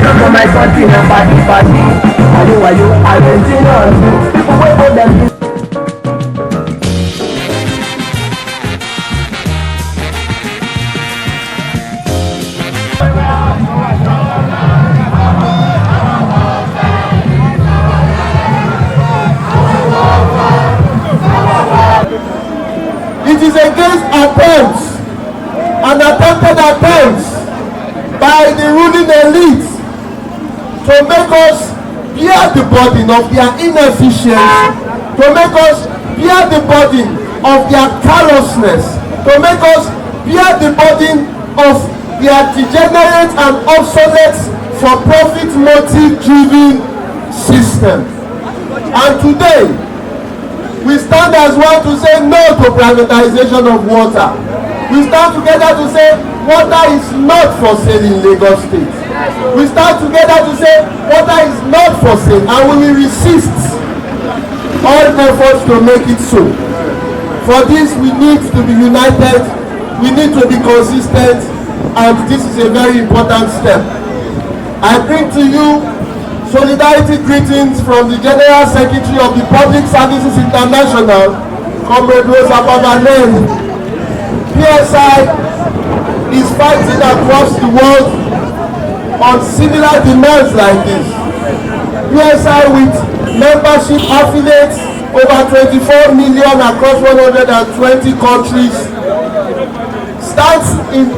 come from my country na party party. Wayo Argentinians, people wey hold them. It is against attempts and attempted attempts by the ruling elite to make us bear the burden of their inefficiency, to make us bear the burden of their callousness, to make us bear the burden of their degenerate and obsolete for profit motive driven system. And today we stand as one to say no to privatization of water. We stand together to say water is not for sale in Lagos State. We stand together to say water is not for sale, and we will resist all efforts to make it so. For this, we need to be united, we need to be consistent, and this is a very important step. I bring to you solidarity greetings from the General Secretary of the Public Services International, Comrade Rosa Babalene. PSI is fighting across the world on similar demands like this. PSI with membership affiliates over 24 million across 120 countries stands in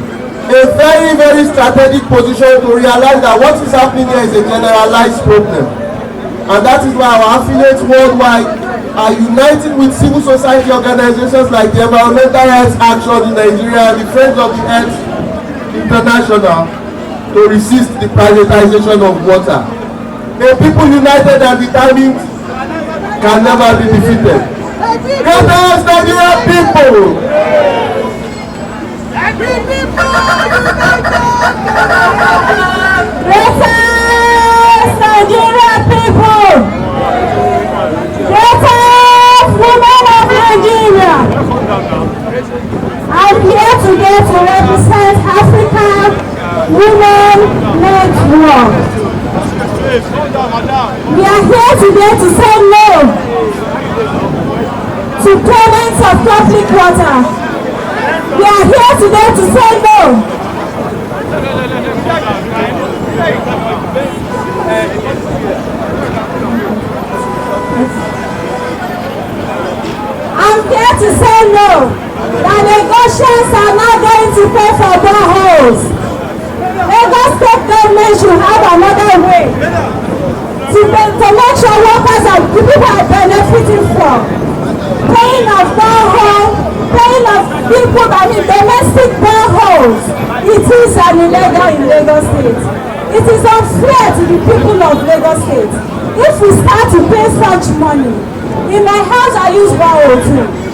a very, very strategic position to realize that what is happening here is a generalized problem. And that is why our affiliates worldwide are uniting with civil society organizations like the Environmental Health Action in Nigeria and the Friends of the Earth International to resist the privatization of water. A people united and determined can never be defeated. Greatest Nigerian people! Greatest Nigerian people! Greatest women of Nigeria! I'm here today to represent Africa Women Network. We are here today to say no to payments of public water. We are here today to say no. I'm here to say no. The negotiations are not going to pay for boreholes. Lagos State government should have another way to make sure workers and people are benefiting from. Paying of borehole, paying of people that need domestic boreholes. It is an illegal in Lagos State. It is unfair to the people of Lagos State. If we start to pay such money, in my house I use 102.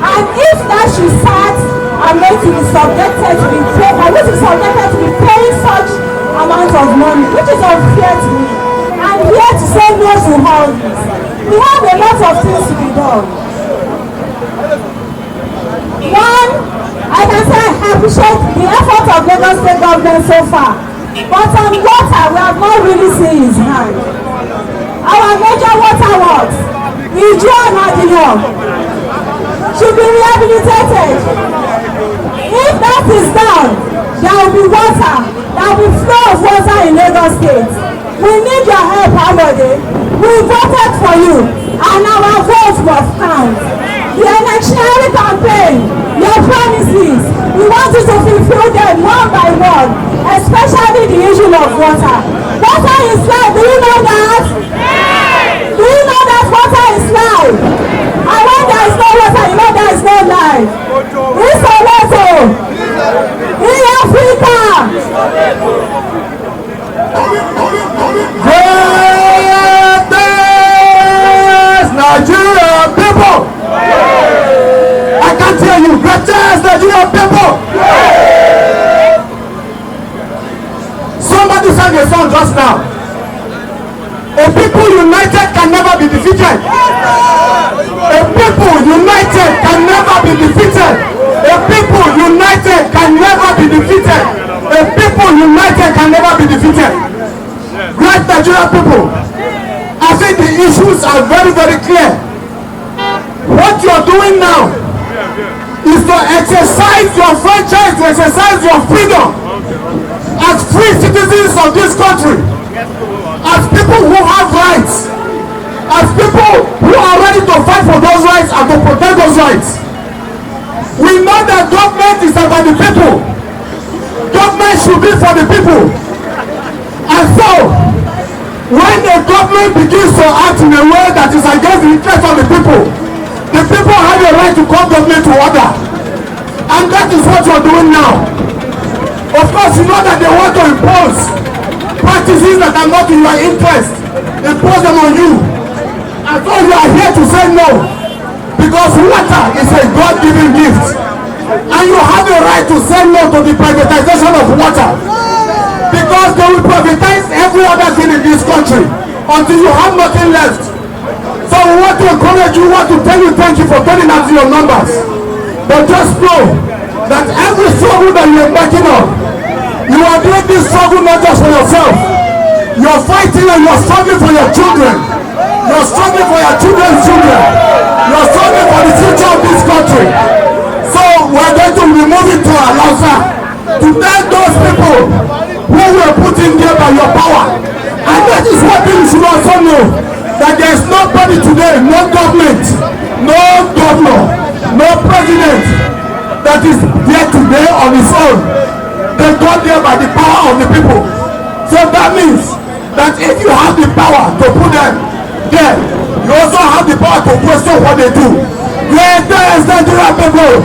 And if that should start, I'm going to be subjected to be paying, I'm going to be subjected to be paying such amount of money, which is unfair to me. I'm here to say no to all this. We have a lot of things to be done. One, I can say I appreciate the effort of Lagos State government so far, but on water we have not really seen his hand. Our major water works, Ijo and Adino, should be rehabilitated. If that is done, there will be water, there will be flow of water in Lagos State. We need your help, Amode. We voted for you, and our vote must count. The electionary campaign, your promises, we want you to fulfill them one by one, especially the issue of water. Water is life, do you know that? Yes. Do you know that water is life? And when there is no water, you know there is no life. It's a water. In Africa. Greatest Nigerian people! I can't hear you. Greatest Nigerian people! Somebody sang a song just now. A people united can never be defeated. A people united can never be defeated. A people united can never be defeated. A people united can never be defeated. Great Nigerian people, I think the issues are very, very clear. What you are doing now is to exercise your franchise, to exercise your freedom as free citizens of this country, as people who have rights, as people who are ready to fight for those rights and to protect those rights. We know that government is about the people. Government should be for the people. And so, when the government begins to act in a way that is against the interest of the people have a right to call government to order. And that is what you are doing now. Of course, you know that they want to impose practices that are not in your interest. Impose them on you. And so you are here to say no. Because water is a God-given gift. And you have the right to say no to the privatization of water. Because they will privatize every other thing in this country until you have nothing left. So we want to encourage you, want to tell you thank you for turning out your numbers. But just know that every struggle that you are embarking on, you are doing this struggle not just for yourself. You are fighting and you are struggling for your children. You are struggling for your children's children. You are struggling for the future of this country. So we are going to be moving to Alausa to tell those people who were put in there by your power. And that is what you should also know. That there is nobody today, no government, no governor, no president that is there today on his own. They got there by the power of the people. So that means that if you have the power to put them there, you also have the power to question what they do. Greatest Nigerian people!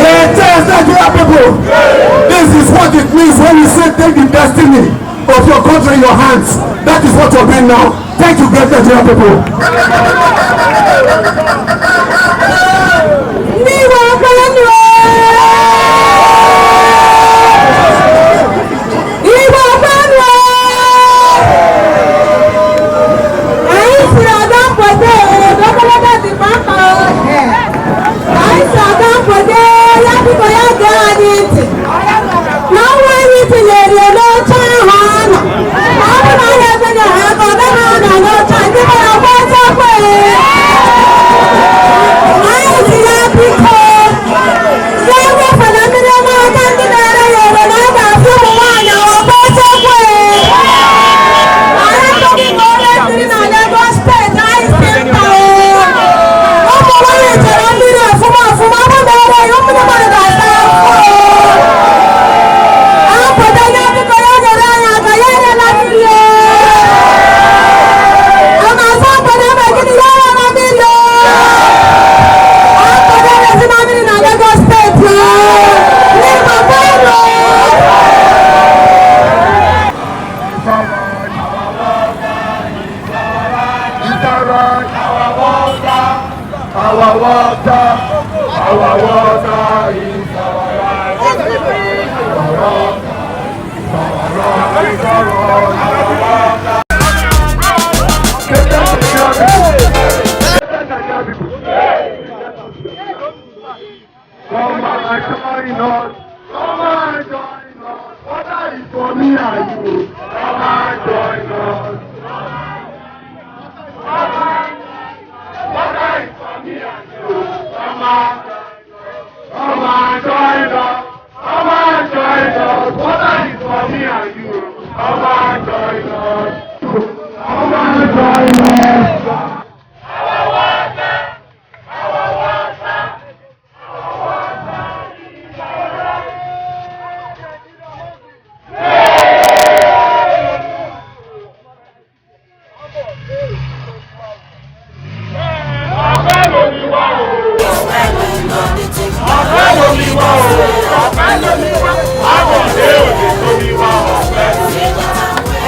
Greatest Nigerian people! This is what it means when you say take the destiny of your country in your hands. That is what you're doing now. Thank you, great Nigerian people.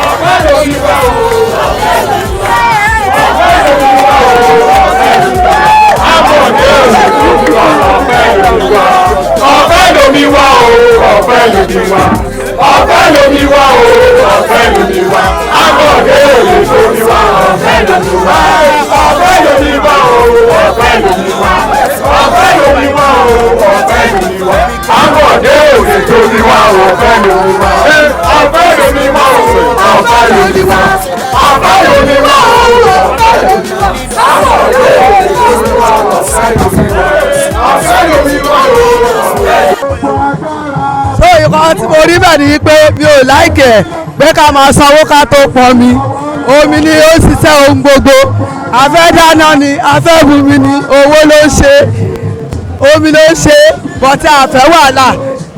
Ọ̀pẹ́ lómi wá o. mi ò láìkẹ̀ pé ká máa sanwó ká tó pọn mi. Omi ni ó ṣiṣẹ́ ohun gbogbo. A fẹ́ dáná ni, a fẹ́ bumi ni, owó ló ń ṣe. Omi ló ń ṣe, bọ́tí a fẹ́ wàhálà.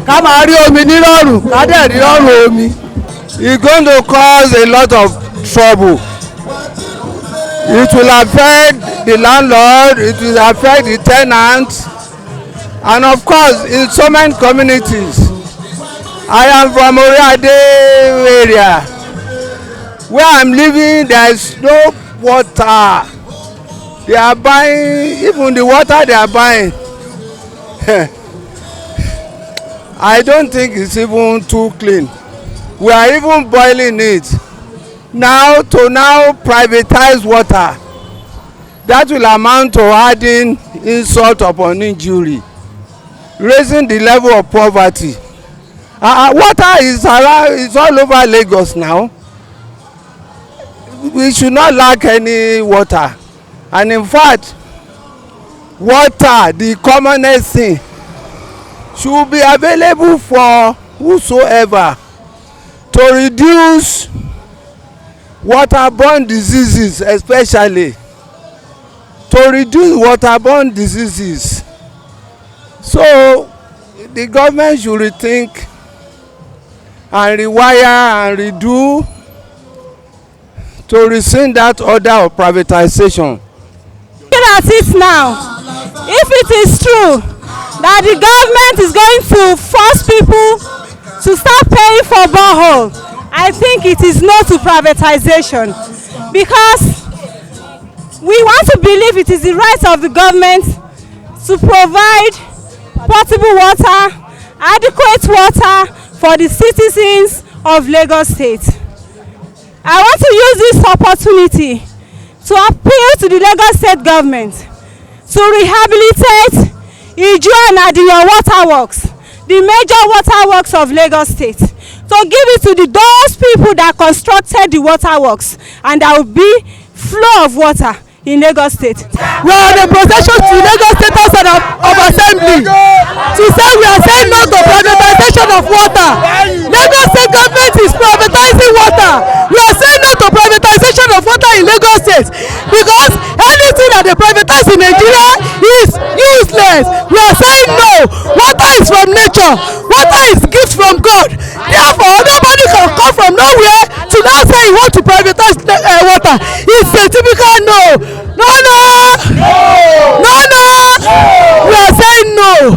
Ká máa rí omi nírọ̀rùn, ká dẹ̀ rí ọ̀rùn omi. It's going to cause a lot of trouble. It will affect the landlord, it will affect the tenants, and of course in so many communities. I am from Oriade area. Where I'm living, there is no water. They are buying, even the water they are buying. I don't think it's even too clean. We are even boiling it. Now privatize water. That will amount to adding insult upon injury, raising the level of poverty. Water is all over Lagos now. We should not lack any water. And in fact, water, the commonest thing, should be available for whosoever to reduce waterborne diseases, especially to reduce waterborne diseases. So the government should rethink and rewire and redo to rescind that order of privatization. Looking at it now, if it is true that the government is going to force people to start paying for borehole, I think it is no to privatization, because we want to believe it is the right of the government to provide potable water, adequate water for the citizens of Lagos State. I want to use this opportunity to appeal to the Lagos State government to rehabilitate Ijo and Adiyan waterworks, the major waterworks of Lagos State, to give it to those people that constructed the waterworks, and there will be flow of water in Lagos State. We are on a procession to Lagos State House of Assembly to say we are saying no to privatization of water. Lagos State government is privatizing water. We are saying no to privatization of water in Lagos State, because anything that they privatize in Nigeria is useless. We are saying no. Water is from nature. Water is gift from God. Therefore, nobody can come from nowhere to now say you want to privatize water. It's a typical no. No. We are saying no.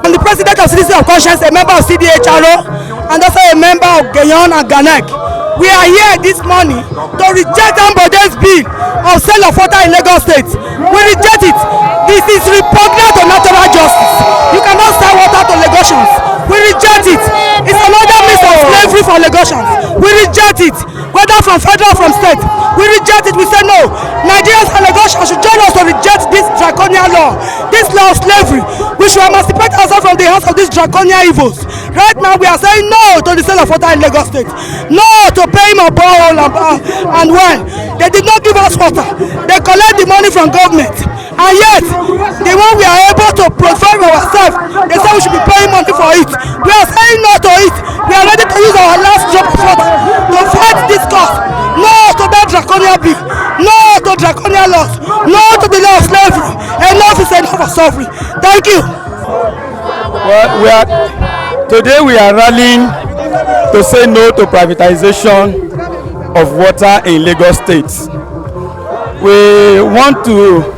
I'm the president of Citizens of Conscience, a member of CDHRO, and also a member of Gayon and Ganek. We are here this morning to reject Ambode's bill of sale of water in Lagos State. We reject it. This is repugnant to natural justice. You cannot sell water to Lagosians. We reject it. It's another means of slavery for Lagosians. We reject it, whether from federal or from state. We reject it. We say no. Nigerians and Lagosians should join us to reject this draconian law, this law of slavery. We should emancipate ourselves from the hands of these draconian evils. Right now, we are saying no to the sale of water in Lagos State. No to paying of borehole and well. They did not give us water. They collect the money from government. And yet, the one we are able to provide for ourselves, they say we should be paying money for it. We are saying no to it. We are ready to use our last drop of water to fight this cause. No to that draconian bill. No to draconian laws. No to the law of slavery. Enough is enough of suffering. Thank you. Well, today we are rallying to say no to privatization of water in Lagos State. We want to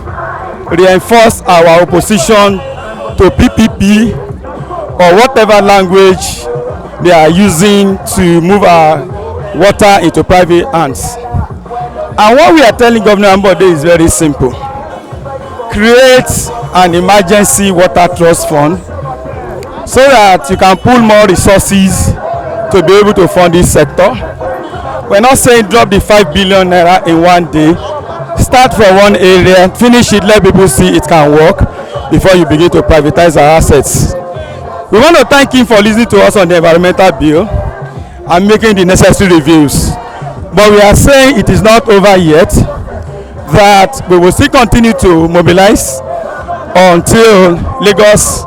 reinforce our opposition to PPP or whatever language they are using to move our water into private hands. And what we are telling Governor Ambode is very simple. Create an emergency water trust fund so that you can pull more resources to be able to fund this sector. We're not saying drop the 5 billion naira in one day. Start from one area, finish it, let people see it can work before you begin to privatize our assets. We want to thank him for listening to us on the environmental bill and making the necessary reviews. But we are saying it is not over yet, that we will still continue to mobilize until Lagos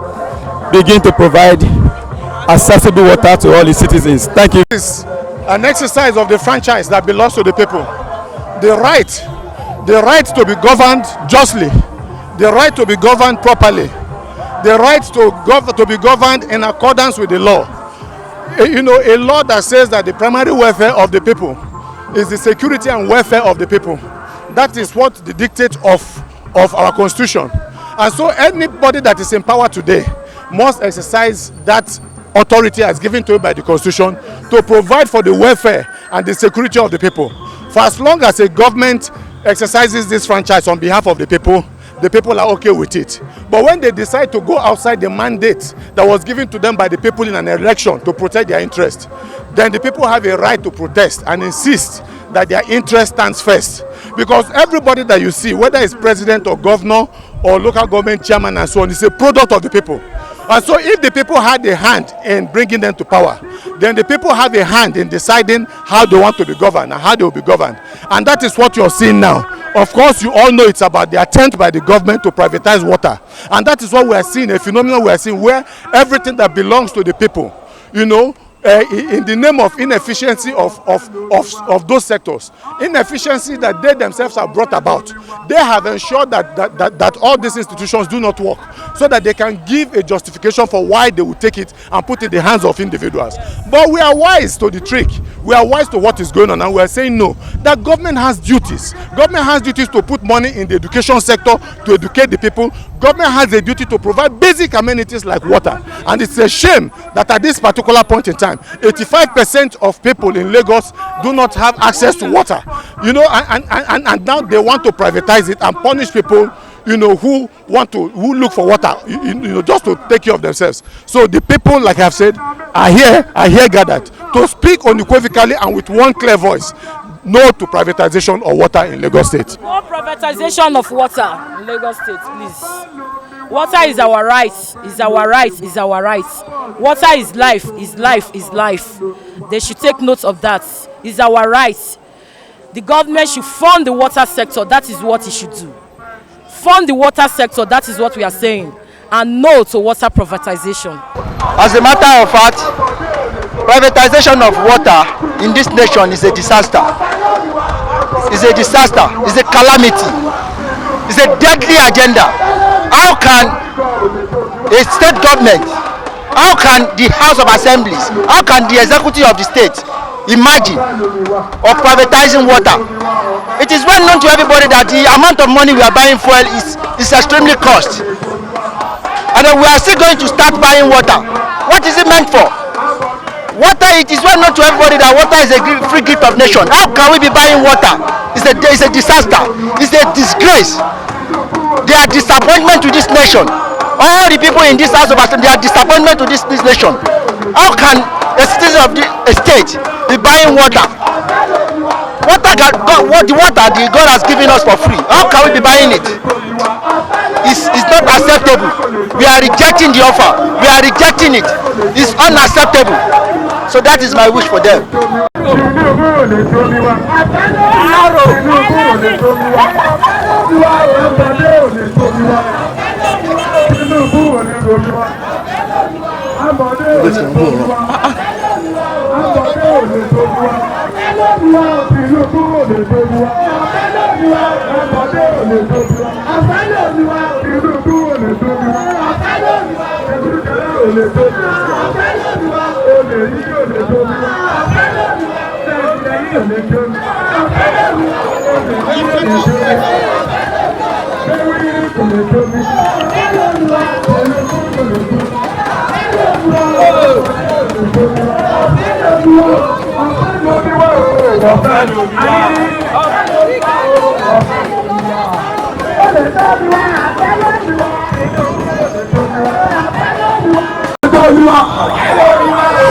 begin to provide accessible water to all the citizens. Thank you. This is an exercise of the franchise that belongs to the people. The right to be governed justly, the right to be governed properly, the right to be governed in accordance with the law. You know, a law that says that the primary welfare of the people is the security and welfare of the people. That is what the dictate of our constitution. And so anybody that is in power today must exercise that authority as given to it by the constitution to provide for the welfare and the security of the people. For as long as a government exercises this franchise on behalf of the people are okay with it. But when they decide to go outside the mandate that was given to them by the people in an election to protect their interest, then the people have a right to protest and insist that their interest stands first. Because everybody that you see, whether it's president or governor or local government chairman and so on, is a product of the people. And so if the people had a hand in bringing them to power, then the people have a hand in deciding how they want to be governed and how they will be governed. And that is what you're seeing now. Of course, you all know it's about the attempt by the government to privatize water. And that is what we are seeing, a phenomenon we are seeing where everything that belongs to the people, you know, in the name of inefficiency of those sectors, inefficiency that they themselves have brought about, they have ensured that all these institutions do not work, so that they can give a justification for why they will take it and put it in the hands of individuals. But we are wise to the trick. We are wise to what is going on, and we are saying no. That government has duties. Government has duties to put money in the education sector to educate the people. Government has a duty to provide basic amenities like water. And it's a shame that at this particular point in time, 85% of people in Lagos do not have access to water. You know, and now they want to privatize it and punish people, you know, who look for water, you know, just to take care of themselves. So the people, like I've said, are here gathered to speak unequivocally and with one clear voice: no to privatization of water in Lagos State. No privatization of water in Lagos State, please. Water is our right, is our right, is our right. Water is life, is life, is life. They should take note of that. It's our right. The government should fund the water sector. That is what it should do. Fund the water sector. That is what we are saying. And no to water privatization. As a matter of fact, privatization of water in this nation is a disaster. It's a disaster. It's a calamity. It's a deadly agenda. How can a state government, how can the House of Assemblies, how can the executive of the state imagine of privatizing water? It is well known to everybody that the amount of money we are buying fuel is extremely cost. And then we are still going to start buying water. What is it meant for? Water, it is well known to everybody that water is a free gift of nation. How can we be buying water? It's a disaster. It's a disgrace. They are disappointment to this nation. All the people in this House of Assembly, they are disappointment to this nation. How can a citizen of the state be buying water? The water the God has given us for free. How can we be buying it? It's not acceptable. We are rejecting the offer. We are rejecting it. It's unacceptable. So that is my wish for them.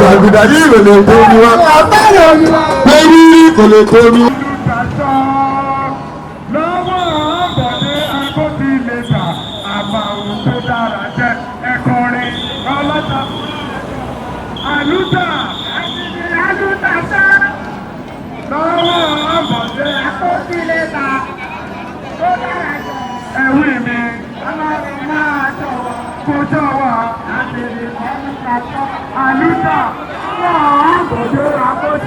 Jàgùdàdì kò lè tó mi wá. Bẹ́ẹ̀ni kò lè tó mi wá. Lọ́wọ́ ọ̀bọ̀dé agbóti lè tà àbàwò tó dára jẹ́ ẹ̀kọrin ọlọ́ta. Àlùtà àlùtà sá. Lọ́wọ́ ọ̀bọ̀dé agbóti lè tà tó dára jẹ́. Ẹ̀wí mi ọlọ́run máa jọ̀wọ́ kó jọ̀wọ́ àti ìrìn ọ̀nùkà sọ. àlùdà bọ̀dé àbọ̀dé.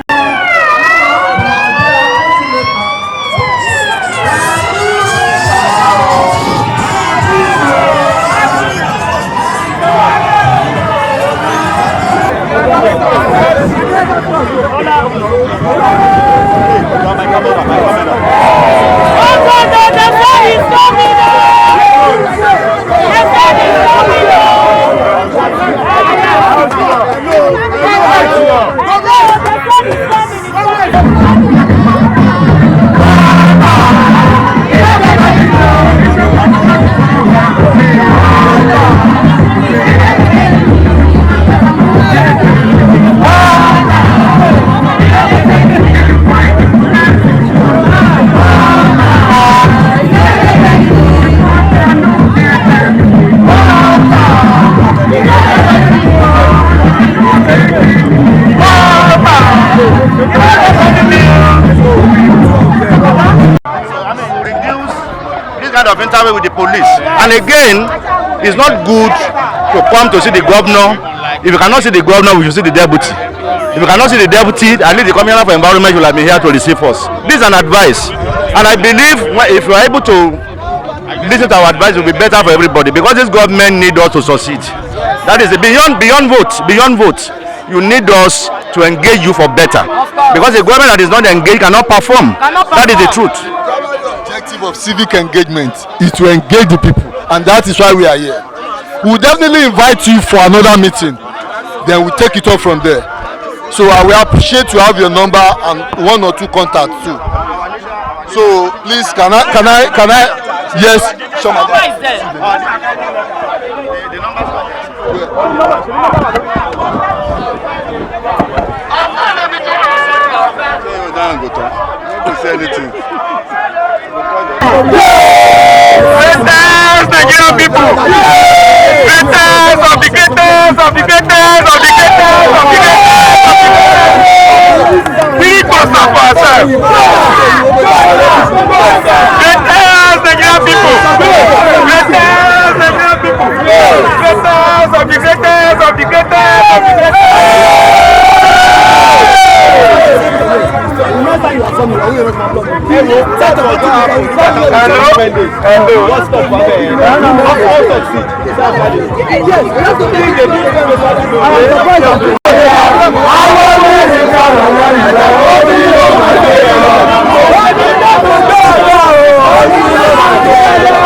Of interview with the police, and again, it's not good to come to see the governor. If you cannot see the governor, we should see the deputy. If you cannot see the deputy, at least the commissioner for environment will have been here to receive us. This is an advice, and I believe if you are able to listen to our advice, it will be better for everybody, because this government needs us to succeed. That is beyond vote. You need us to engage you for better, because a government that is not engaged cannot perform. That is the truth. Of civic engagement is to engage the people, and that is why we are here. We will definitely invite you for another meeting, then we take it off from there. So I will appreciate to have your number and 1 or 2 contacts too. So please, can I yes, show my number is there. Don't say anything. Greatest Nigerian people! Greatest of the greatest of the greatest of the greatest of the greatest! We must stand for ourselves! Greatest Nigerian people! Greatest Nigerian people! Greatest of the greatest of the greatest of the greatest! Hello.